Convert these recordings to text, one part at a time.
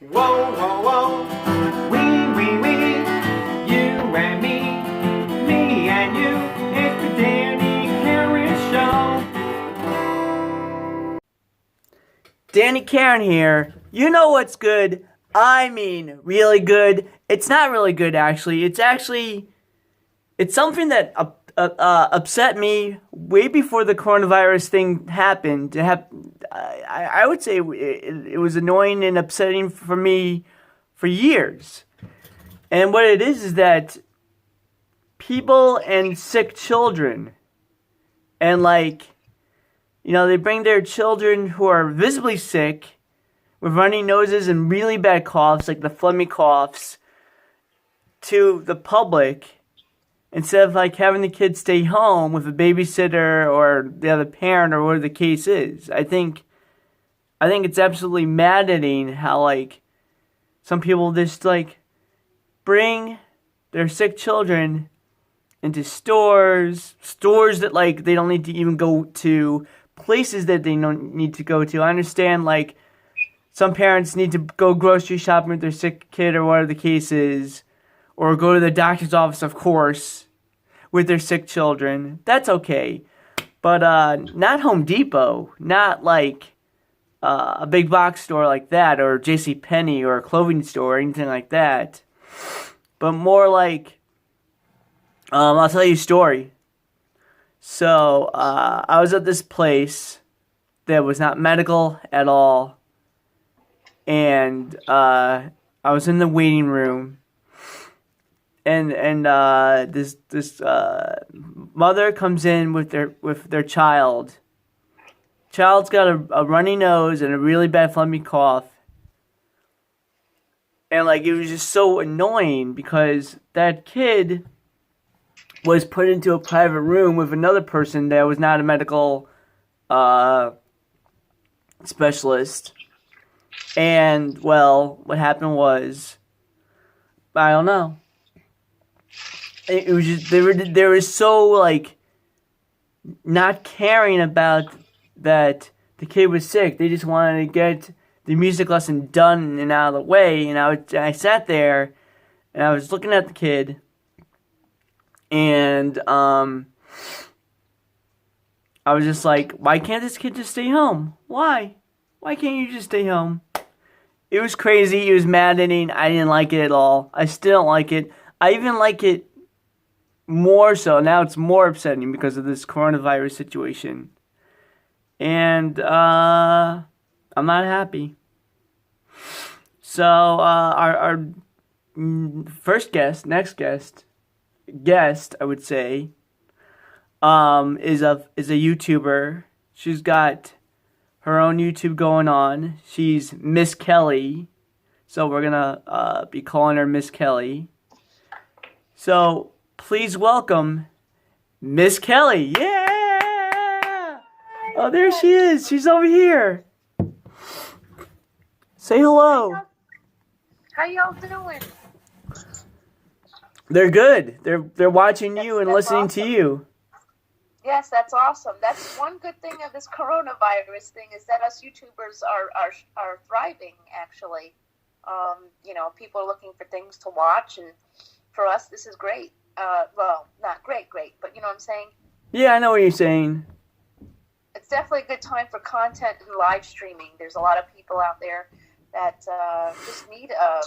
Whoa, whoa, whoa, we, you and me and you, it's the Danny Karen Show. Danny Karen here. You know what's good? I mean, really good. It's not really good, actually. It's something that upset me way before the coronavirus thing happened. I would say it was annoying and upsetting for me for years. And what it is that people and sick children, and they bring their children who are visibly sick with runny noses and really bad coughs, like the phlegmy coughs, to the public. Instead of having the kids stay home with a babysitter or the other parent or whatever the case is. I think it's absolutely maddening how some people just bring their sick children into stores that they don't need to even go to, places that they don't need to go to. I understand some parents need to go grocery shopping with their sick kid or whatever the case is. Or go to the doctor's office, of course, with their sick children. That's okay. But not Home Depot. Not a big box store like that. Or JCPenney or a clothing store or anything like that. But more I'll tell you a story. So, I was at this place that was not medical at all. And I was in the waiting room. And this mother comes in with their child. Child's got a runny nose and a really bad phlegmy cough. And it was just so annoying because that kid was put into a private room with another person that was not a medical specialist. And what happened was, I don't know. It was just they were so not caring about that the kid was sick. They just wanted to get the music lesson done and out of the way. And I sat there and I was looking at the kid, and I was just why can't this kid just stay home? Why can't you just stay home? It was crazy. It was maddening. I didn't like it at all. I still don't like it. I even like it more so. Now it's more upsetting because of this coronavirus situation. And I'm not happy. So our next guest, I would say, is a YouTuber. She's got her own YouTube going on. She's Miss Kelly. So we're gonna be calling her Miss Kelly. So please welcome Miss Kelly. Yeah! Oh, there she is. She's over here. Say hello. How y'all doing? They're good. They're watching you and listening to you. Yes, that's awesome. That's one good thing of this coronavirus thing is that us YouTubers are thriving, actually. People are looking for things to watch, and for us, this is great. Not great, but you know what I'm saying? Yeah, I know what you're saying. It's definitely a good time for content and live streaming. There's a lot of people out there that just need a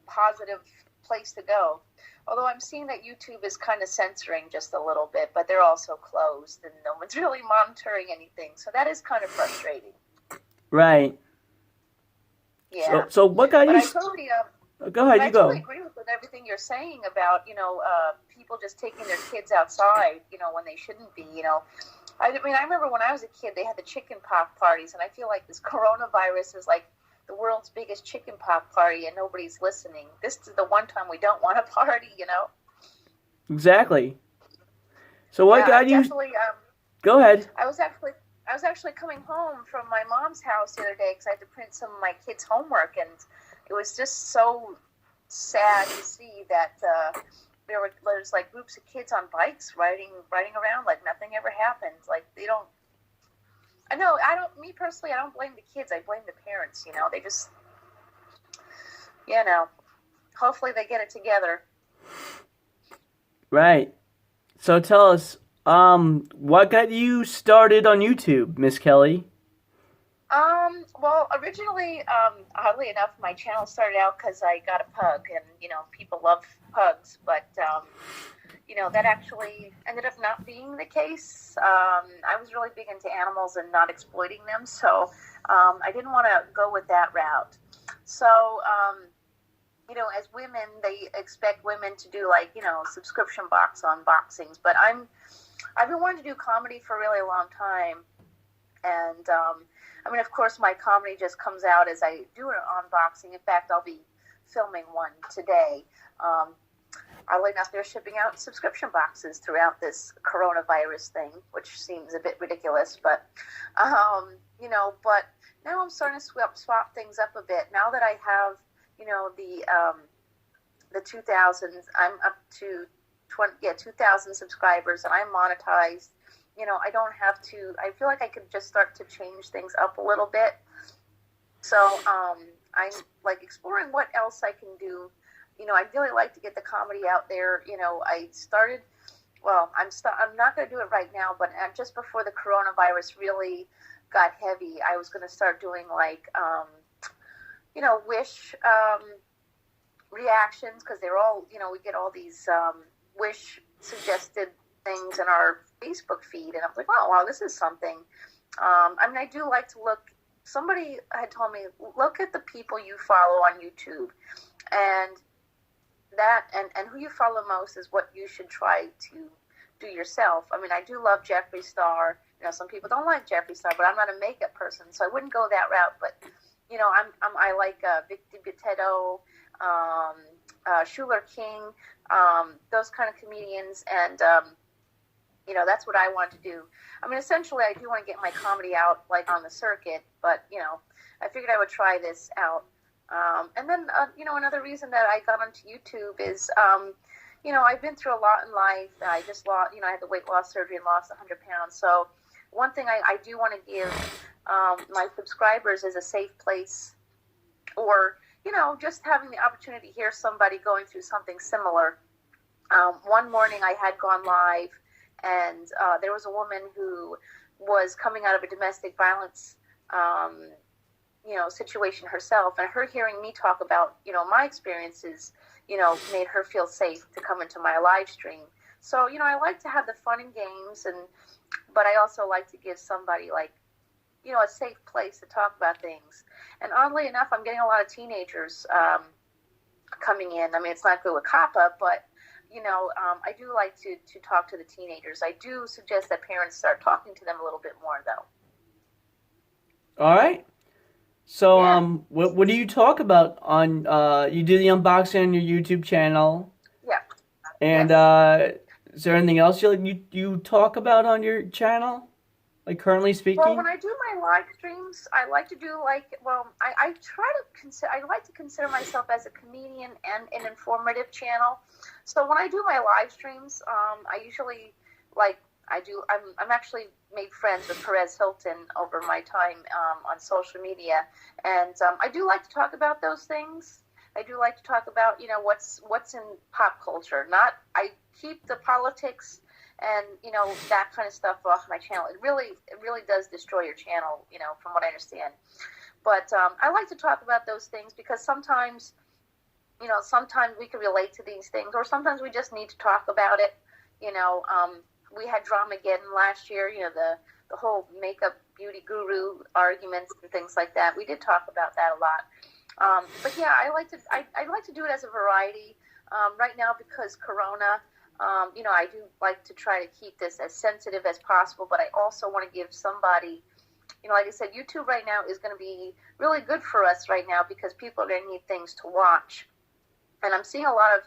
positive place to go. Although I'm seeing that YouTube is kind of censoring just a little bit, but they're also closed and no one's really monitoring anything. So that is kind of frustrating. Right. Yeah. So what got you... I totally, go ahead, I you go. totally agree with everything you're saying about, people just taking their kids outside, when they shouldn't be, I remember when I was a kid, they had the chicken pox parties, and I feel like this coronavirus is like the world's biggest chicken pox party, and nobody's listening. This is the one time we don't want to party, Exactly. So what got you? Go ahead. I was actually coming home from my mom's house the other day because I had to print some of my kids' homework, and it was just so sad to see that there's groups of kids on bikes riding around like nothing ever happened. Like they don't. Me personally, I don't blame the kids. I blame the parents. They just you know, hopefully they get it together. Right. So tell us, what got you started on YouTube, Miss Kelly? Well, originally, oddly enough, my channel started out because I got a pug, and people love pugs, but that actually ended up not being the case. I was really big into animals and not exploiting them, so I didn't want to go with that route. So, as women, they expect women to do like subscription box unboxings, but I've been wanting to do comedy for a really long time, and I mean, of course, my comedy just comes out as I do an unboxing. In fact, I'll be filming one today. Oddly enough, they're shipping out subscription boxes throughout this coronavirus thing, which seems a bit ridiculous, but but now I'm starting to swap things up a bit. Now that I have, the 2,000, I'm up to 2,000 subscribers, and I'm monetized. I don't have to. I feel like I could just start to change things up a little bit. So I'm like exploring what else I can do. I'd really like to get the comedy out there. I started. Well, I'm not going to do it right now, but just before the coronavirus really got heavy, I was going to start doing like, Wish reactions, because they're all, we get all these Wish suggested things in our Facebook feed, and I was like, oh wow, this is something. I mean, I do like to look. Somebody had told me, look at the people you follow on YouTube, and and who you follow most is what you should try to do yourself. I mean, I do love Jeffree Star. Some people don't like Jeffree Star, but I'm not a makeup person, so I wouldn't go that route. But I like Vic DiBitetto, Schuler King, those kind of comedians, and that's what I want to do. I mean, essentially, I do want to get my comedy out, like, on the circuit, but, I figured I would try this out. And then, another reason that I got onto YouTube is, I've been through a lot in life. I just lost, I had the weight loss surgery and lost 100 pounds. So one thing I do want to give my subscribers is a safe place, or, just having the opportunity to hear somebody going through something similar. One morning I had gone live, and there was a woman who was coming out of a domestic violence, situation herself, and her hearing me talk about, my experiences, made her feel safe to come into my live stream. So, I like to have the fun and games, but I also like to give somebody, like, a safe place to talk about things. And oddly enough, I'm getting a lot of teenagers coming in. I mean, it's not good with COPPA, but I do like to talk to the teenagers. I do suggest that parents start talking to them a little bit more, though. All right. So, Yeah. what do you talk about on, you do the unboxing on your YouTube channel, Yeah. and, Yes. is there anything else you talk about on your channel, like currently Well, when speaking? I do my live streams, I like to do I try to I like to consider myself as a comedian and an informative channel. So when I do my live streams, I usually I'm actually made friends with Perez Hilton over my time on social media, and I do like to talk about those things. I do like to talk about what's in pop culture. Not I keep the politics and that kind of stuff off my channel. It really does destroy your channel, from what I understand. But I like to talk about those things because sometimes we can relate to these things, or sometimes we just need to talk about it. We had Dramageddon last year. The whole makeup beauty guru arguments and things like that. We did talk about that a lot. But yeah, I like to do it as a variety. Right now, because Corona. I do like to try to keep this as sensitive as possible, but I also want to give somebody, like I said, YouTube right now is going to be really good for us right now because people are going to need things to watch. And I'm seeing a lot of,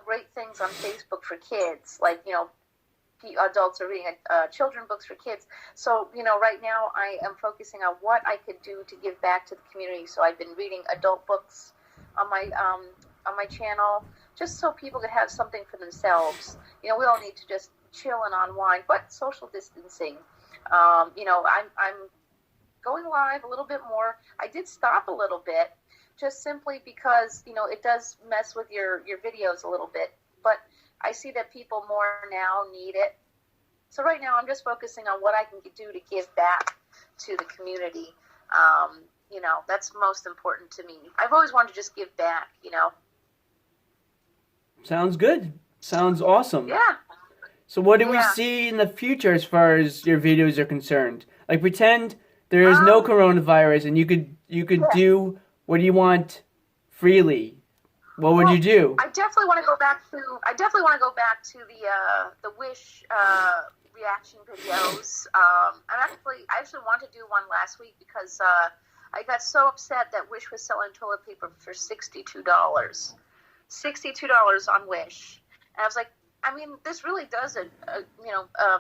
great things on Facebook for kids, like, adults are reading children books for kids. So, right now I am focusing on what I could do to give back to the community. So I've been reading adult books on my channel, just so people could have something for themselves. We all need to just chill and unwind, but social distancing. I'm going live a little bit more. I did stop a little bit just simply because, you know, it does mess with your videos a little bit. But I see that people more now need it. So right now I'm just focusing on what I can do to give back to the community. You know, that's most important to me. I've always wanted to just give back, you know. Sounds good. Sounds awesome. Yeah. So what do we see in the future as far as your videos are concerned? Like, pretend there is no coronavirus and you could do what you want freely. What would you do? I definitely want to go back to the Wish reaction videos. I actually wanted to do one last week because I got so upset that Wish was selling toilet paper for $62. $62 on Wish. And I was like, I mean, this really does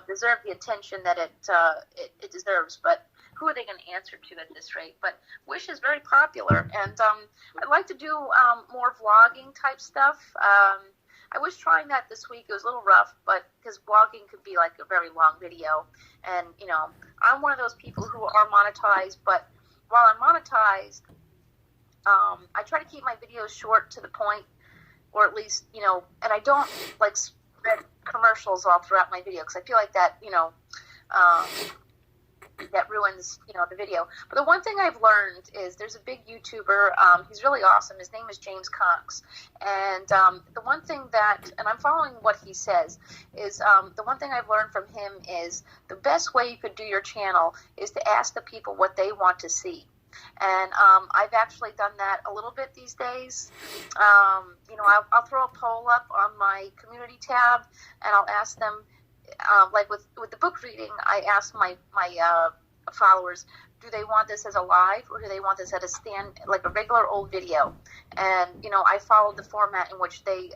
deserve the attention that it deserves. But who are they going to answer to at this rate? But Wish is very popular, and I'd like to do more vlogging type stuff. I was trying that this week. It was a little rough, but because vlogging could be like a very long video, and you know, I'm one of those people who are monetized. But while I'm monetized, I try to keep my videos short to the point, or at least, you know, and I don't like spread commercials all throughout my video because I feel like that, you know, that ruins, you know, the video. But the one thing I've learned is there's a big YouTuber, he's really awesome, his name is James Cox, and the one thing that, and I'm following what he says, is the one thing I've learned from him is the best way you could do your channel is to ask the people what they want to see. And I've actually done that a little bit these days. You know, I'll throw a poll up on my community tab, and I'll ask them, like with the book reading, I asked my followers, do they want this as a live or do they want this as like a regular old video? And, you know, I followed the format in which they,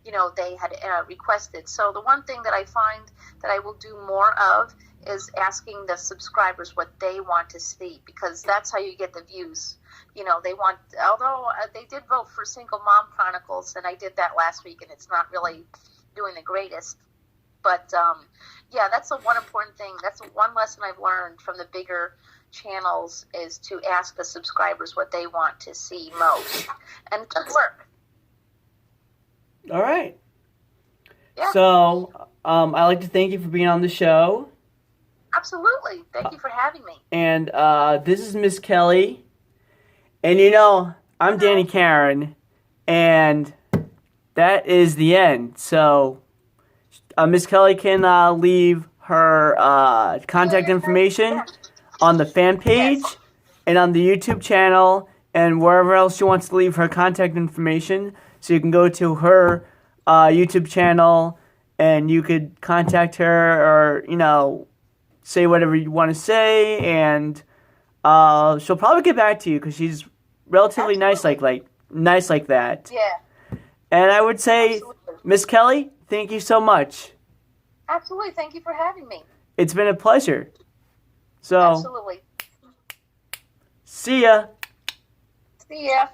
you know, they had requested. So the one thing that I find that I will do more of is asking the subscribers what they want to see, because that's how you get the views. You know, they want, although they did vote for Single Mom Chronicles, and I did that last week, and it's not really doing the greatest. But, yeah, that's the one important thing. That's the one lesson I've learned from the bigger channels is to ask the subscribers what they want to see most. And it does work. All right. Yeah. So, I'd like to thank you for being on the show. Absolutely. Thank you for having me. And this is Miss Kelly. And, you know, I'm Danny Karen. And that is the end. So, Miss Kelly can leave her contact information on the fan page and on the YouTube channel and wherever else she wants to leave her contact information. So you can go to her YouTube channel and you could contact her or, you know, say whatever you want to say. And she'll probably get back to you because she's relatively nice like that. Yeah. And I would say, Miss Kelly, thank you so much. Absolutely. Thank you for having me. It's been a pleasure. So, Absolutely. see ya. See ya.